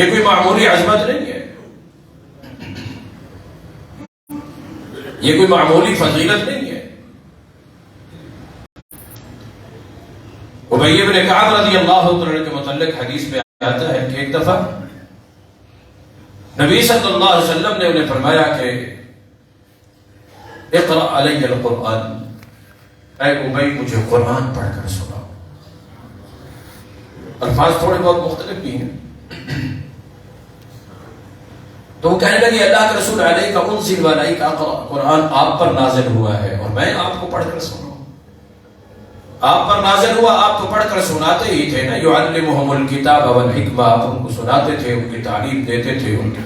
یہ کوئی معمولی عظمت نہیں ہے، یہ کوئی معمولی فضیلت نہیں ہے۔ ابی بن کعب رضی اللہ عنہ کے متعلق حدیث میں آتا ہے کہ ایک دفعہ نبی صلی اللہ علیہ وسلم نے انہیں فرمایا کہ اقرأ علی القرآن، اے ابی مجھے قرآن پڑھ کر سناؤ۔ الفاظ تھوڑے بہت مختلف بھی ہیں، تو وہ کہنے لگے اللہ کے رسول علیہ کا انزل علیہ کا قرآن آپ پر نازل ہوا ہے اور میں آپ کو پڑھ کر سناؤں۔ آپ پر نازل ہوا، آپ کو پڑھ کر سناتے ہی تھے نا، یعلمہم الکتاب والحکمہ، آپ ان کو سناتے تھے، ان کی تعلیم دیتے تھے، ان کی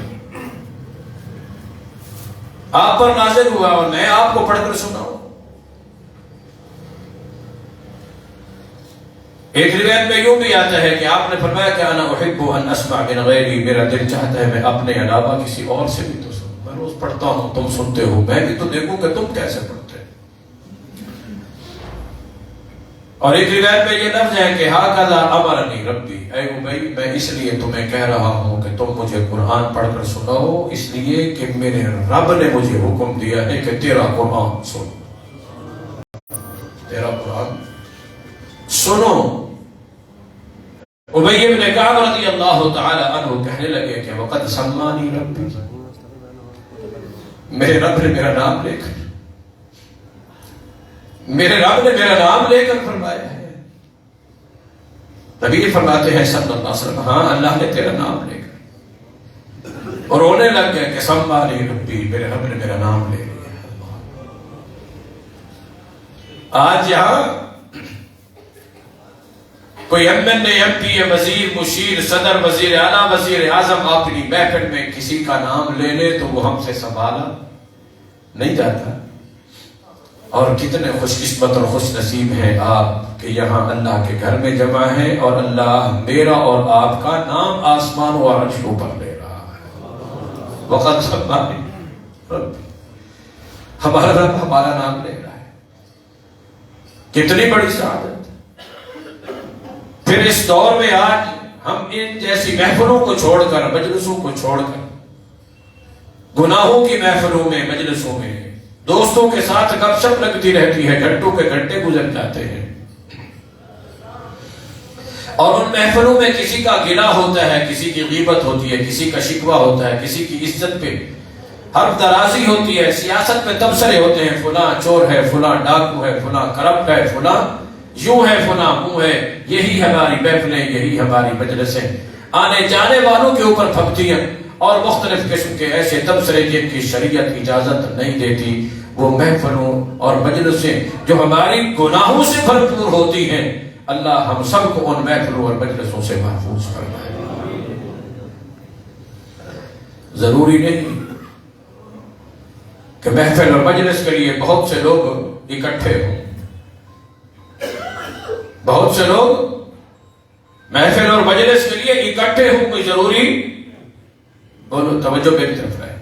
آپ پر نازل ہوا اور میں آپ کو پڑھ کر سناؤں۔ ایک روایت میں یوں بھی آتا ہے کہ آپ نے فرمایا کہ انا احب ان اسمع من غیری، میرا دل چاہتا ہے میں اپنے علاوہ کسی اور سے بھی تو سنوں، میں روز پڑھتا ہوں تم سنتے ہو، میں بھی تو دیکھوں کہ تم کیسے پڑھتے۔ اور ایک روایت میں یہ لفظ ہے کہ ھذا امرنی ربی، اے ابی میں اس لیے تمہیں کہہ رہا ہوں کہ تم مجھے قرآن پڑھ کر سناؤ، اس لیے کہ میرے رب نے مجھے حکم دیا ہے کہ تیرا قرآن سنو، تیرا قرآن سنو۔ ابی بن کعب رضی اللہ تعالی عنہ کہنے لگے کہ وقد سمانی ربی، میرے رب نے میرا نام لے کر، میرے رب نے میرا نام لے کر فرمایا ہے۔ نبی فرماتے ہیں صلی اللہ علیہ وسلم ہاں اللہ نے تیرا نام لے کر، اور رونے لگ گئے کہ سمانی ربی، میرے رب نے میرا نام لے لیا۔ آج یہاں کوئی ایم این اے، ایم پی اے، وزیر، مشیر، صدر، وزیر اعلیٰ، وزیر اعظم اپنی محفل میں کسی کا نام لے لے تو وہ ہم سے سنبھالا نہیں جاتا۔ اور کتنے خوش قسمت اور خوش نصیب ہیں آپ کہ یہاں اللہ کے گھر میں جمع ہیں اور اللہ میرا اور آپ کا نام آسمان و عرش کے اوپر لے رہا ہے۔ وقت سمانی ربی، ہمارا رب ہمارا نام لے رہا ہے، کتنی بڑی سعادت۔ پھر اس دور میں آج ہم ان جیسی محفلوں کو چھوڑ کر، مجلسوں کو چھوڑ کر، گناہوں کی محفلوں میں، مجلسوں میں دوستوں کے ساتھ گپ شپ لگتی رہتی ہے، گھنٹوں کے گھنٹے گزر جاتے ہیں، اور ان محفلوں میں کسی کا گناہ ہوتا ہے، کسی کی غیبت ہوتی ہے، کسی کا شکوہ ہوتا ہے، کسی کی عزت پہ حرف درازی ہوتی ہے، سیاست پہ تبصرے ہوتے ہیں، فلاں چور ہے، فلاں ڈاکو ہے، فلاں کرپٹ ہے، فلاں یوں ہے، فلاں وہ ہے۔ یہی ہماری محفلیں، یہی ہماری مجلسیں، آنے جانے والوں کے اوپر پھبتیاں اور مختلف قسم کے ایسے تبصرے جن کی شریعت اجازت نہیں دیتی، وہ محفلوں اور مجلسیں جو ہماری گناہوں سے بھرپور ہوتی ہیں، اللہ ہم سب کو ان محفلوں اور مجلسوں سے محفوظ فرمائے۔ ضروری نہیں کہ محفل اور مجلس کے لیے بہت سے لوگ اکٹھے ہوں، بہت سے لوگ محفل اور مجلس کے لیے اکٹھے ہوں، کوئی ضروری بولو توجہ میری طرف ہے۔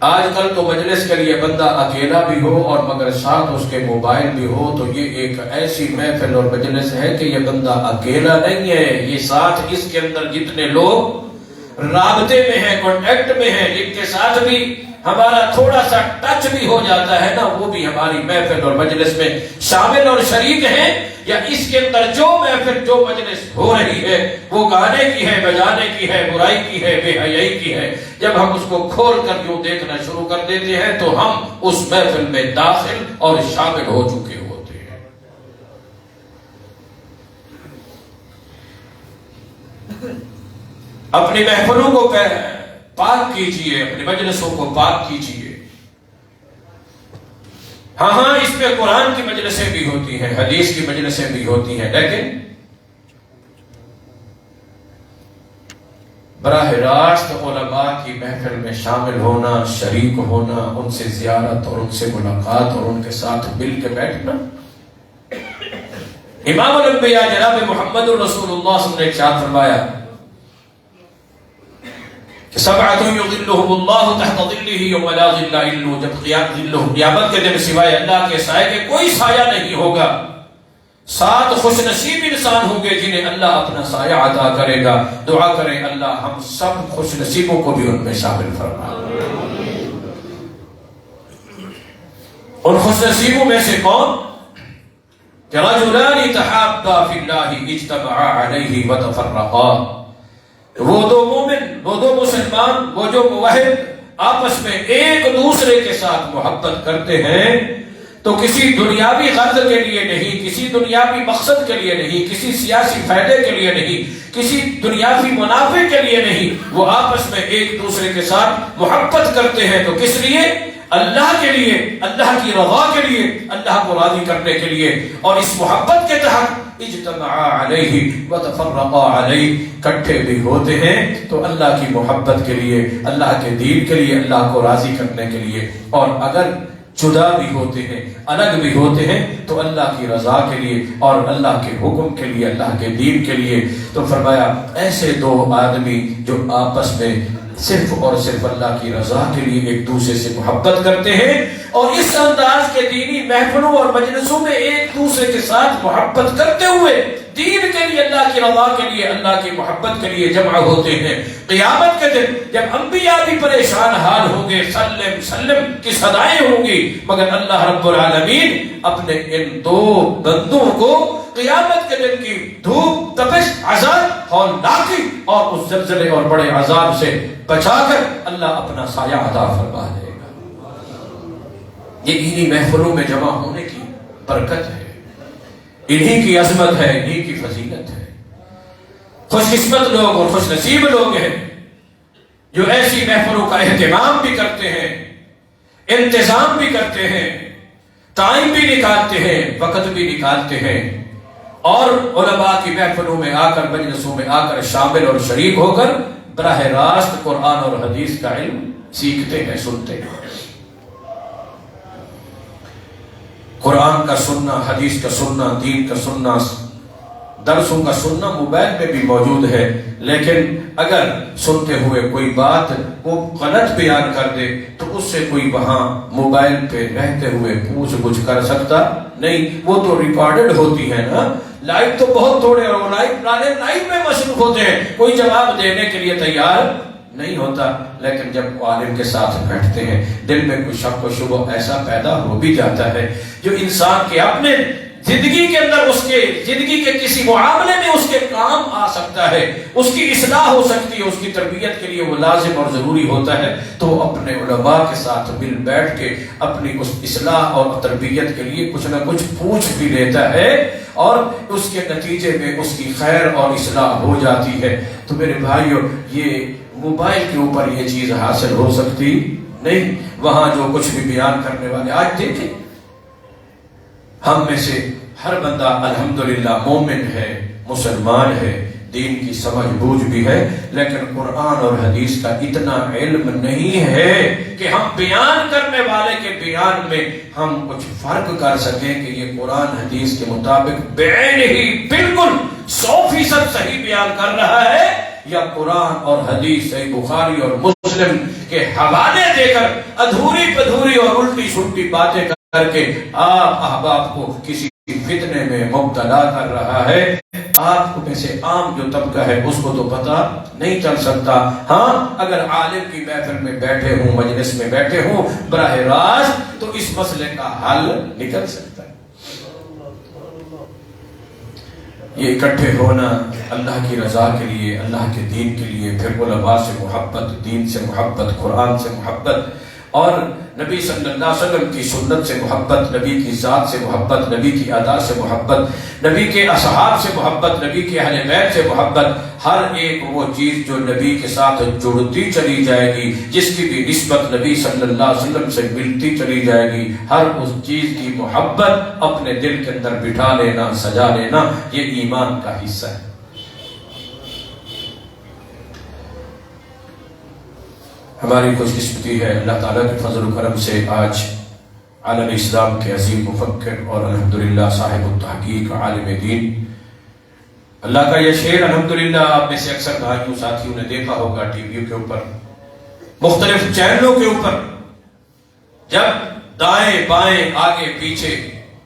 آج کل تو مجلس کے لیے بندہ اکیلا بھی ہو اور مگر ساتھ اس کے موبائل بھی ہو تو یہ ایک ایسی محفل اور مجلس ہے کہ یہ بندہ اکیلا نہیں ہے، یہ ساتھ اس کے اندر جتنے لوگ رابطے میں ہیں، کانٹیکٹ میں ہیں، جن کے ساتھ بھی ہمارا تھوڑا سا ٹچ بھی ہو جاتا ہے نا، وہ بھی ہماری محفل اور مجلس میں شامل اور شریک ہیں۔ یا اس کے اندر جو محفل، جو مجلس ہو رہی ہے وہ گانے کی ہے، بجانے کی ہے، برائی کی ہے، بے حیائی کی ہے، جب ہم اس کو کھول کر یوں دیکھنا شروع کر دیتے ہیں تو ہم اس محفل میں داخل اور شامل ہو چکے ہوتے ہیں۔ اپنی محفلوں کو پاک کیجئے، اپنی مجلسوں کو پاک کیجئے۔ ہاں اس میں قرآن کی مجلسیں بھی ہوتی ہیں، حدیث کی مجلسیں بھی ہوتی ہیں، لیکن براہ راست علماء کی محفل میں شامل ہونا، شریک ہونا، ان سے زیارت اور ان سے ملاقات اور ان کے ساتھ مل کے بیٹھنا۔ امام الانبیاء جناب محمد رسول اللہ صلی اللہ علیہ وسلم نے ارشاد فرمایا کہ سبعۃ یظلھم اللہ تحت ظلہ یوم لا ظل الا، جب قیامت کے دن سوائے اللہ کے سائے کے کوئی سایہ نہیں ہوگا، 7 خوش نصیب انسان ہوں گے جنہیں اللہ اپنا سایہ عطا کرے گا. دعا کریں اللہ ہم سب خوش نصیبوں کو بھی ان میں شامل فرما. ان خوش نصیبوں میں سے کون؟ کہ رجلان تحابا فی اللہ اجتمعا علیہ وتفرقا. وہ دو مومن، وہ دو مسلمان، وہ جو موحد آپس میں ایک دوسرے کے ساتھ محبت کرتے ہیں تو کسی دنیاوی غرض کے لیے نہیں، کسی دنیاوی مقصد کے لیے نہیں، کسی سیاسی فائدے کے لیے نہیں، کسی دنیاوی منافع کے لیے نہیں، وہ آپس میں ایک دوسرے کے ساتھ محبت کرتے ہیں. تو کس لیے؟ اللہ کے لیے، اللہ کی رضا کے لیے، اللہ کو راضی کرنے کے لیے. اور اس محبت کے تحت اجتماع علیہ وتفرقا علیہ، اکٹھے بھی ہوتے ہیں تو اللہ کی محبت کے لیے، اللہ کے دین کے لیے، اللہ کو راضی کرنے کے لیے. اور اگر جدا بھی ہوتے ہیں، الگ بھی ہوتے ہیں تو اللہ کی رضا کے لیے اور اللہ کے حکم کے لیے، اللہ کے دین کے لیے. تو فرمایا ایسے دو آدمی جو آپس میں صرف اور صرف اللہ کی رضا کے لیے ایک دوسرے سے محبت کرتے ہیں اور اس انداز کے دینی محفلوں اور مجلسوں میں ایک دوسرے کے ساتھ محبت کرتے ہوئے دین کے لیے، اللہ کی رضا کے لیے، اللہ کی محبت کے لیے جمع ہوتے ہیں. قیامت کے دن جب انبیاء بھی پریشان حال ہوں گے، سلم سلم کی صدائیں ہوں گی، مگر اللہ رب العالمین اپنے ان دو بندوں کو قیامت کے دن کی دھوپ، تپش، عذاب، ہولناکی اور اس زلزلے اور بڑے عذاب سے بچا کر اللہ اپنا سایہ عطا فرما دے گا. یہ انہی محفلوں میں جمع ہونے کی برکت ہے، انہی کی عظمت ہے، انہی کی فضیلت ہے. خوش قسمت لوگ اور خوش نصیب لوگ ہیں جو ایسی محفلوں کا اہتمام بھی کرتے ہیں، انتظام بھی کرتے ہیں، ٹائم بھی نکالتے ہیں، وقت بھی نکالتے ہیں اور علماء کی محفلوں میں آ کر، مجلسوں میں آ کر شامل اور شریک ہو کر براہ راست قرآن اور حدیث کا علم سیکھتے ہیں، سنتے ہیں. قرآن کا سننا، حدیث کا سننا، دین کا سننا، درسوں کا سننا موبائل میں بھی موجود ہے، لیکن اگر سنتے ہوئے کوئی بات وہ غلط بیان کر دے تو اس سے کوئی وہاں موبائل پہ رہتے ہوئے پوچھ گچھ کر سکتا نہیں. وہ تو ریکارڈڈ ہوتی ہے نا، لائیو تو بہت تھوڑے اور لائیو میں مصروف ہوتے ہیں، کوئی جواب دینے کے لیے تیار نہیں ہوتا. لیکن جب عالم کے ساتھ بیٹھتے ہیں دل میں کوئی شک و شبہ ایسا پیدا ہو بھی جاتا ہے جو انسان کے اپنے زندگی کے اندر، اس کے زندگی کے کسی معاملے میں اس کے کام آ سکتا ہے، اس کی اصلاح ہو سکتی ہے، اس کی تربیت کے لیے وہ لازم اور ضروری ہوتا ہے، تو وہ اپنے علماء کے ساتھ مل بیٹھ کے اپنی اس اصلاح اور تربیت کے لیے کچھ نہ کچھ پوچھ بھی لیتا ہے اور اس کے نتیجے میں اس کی خیر اور اصلاح ہو جاتی ہے. تو میرے بھائیو، یہ موبائل کے اوپر یہ چیز حاصل ہو سکتی نہیں. وہاں جو کچھ بھی بیان کرنے والے، آج دیکھیں ہم میں سے ہر بندہ الحمدللہ مومن ہے، مسلمان ہے، دین کی سمجھ بوجھ بھی ہے، لیکن قرآن اور حدیث کا اتنا علم نہیں ہے کہ ہم بیان کرنے والے کے بیان میں ہم کچھ فرق کر سکیں کہ یہ قرآن حدیث کے مطابق بعین ہی بالکل 100% صحیح بیان کر رہا ہے یا قرآن اور حدیث صحیح بخاری اور مسلم کے حوالے دے کر ادھوری پدھوری اور الٹی سلٹی باتیں کر کے آپ احباب کو کسی فتنے میں مبتلا کر رہا ہے. آپ کو میں سے عام جو طبقہ ہے اس کو تو پتہ نہیں چل سکتا. ہاں اگر عالم کی محفل میں بیٹھے ہوں، مجلس میں بیٹھے ہوں براہ راست، تو اس مسئلے کا حل نکل سکتا ہے. یہ اکٹھے ہونا اللہ کی رضا کے لیے، اللہ کے دین کے لیے، پھر علماء سے محبت، دین سے محبت، قرآن سے محبت اور نبی صلی اللہ علیہ وسلم کی سنت سے محبت، نبی کی ذات سے محبت، نبی کی ادا سے محبت، نبی کے اصحاب سے محبت، نبی کے اہل بیت سے محبت. ہر ایک وہ چیز جو نبی کے ساتھ جڑتی چلی جائے گی، جس کی بھی نسبت نبی صلی اللہ علیہ وسلم سے ملتی چلی جائے گی، ہر اس چیز کی محبت اپنے دل کے اندر بٹھا لینا، سجا لینا، یہ ایمان کا حصہ ہے. ہماری خوش قسمتی ہے اللہ تعالیٰ کے فضل و کرم سے آج عالم اسلام کے عظیم مفکر اور الحمدللہ صاحب التحقیق عالم دین، اللہ کا یہ شعر الحمدللہ آپ میں سے اکثر بھائیوں ساتھیوں نے دیکھا ہوگا ٹی وی کے اوپر، مختلف چینلوں کے اوپر، جب دائیں بائیں آگے پیچھے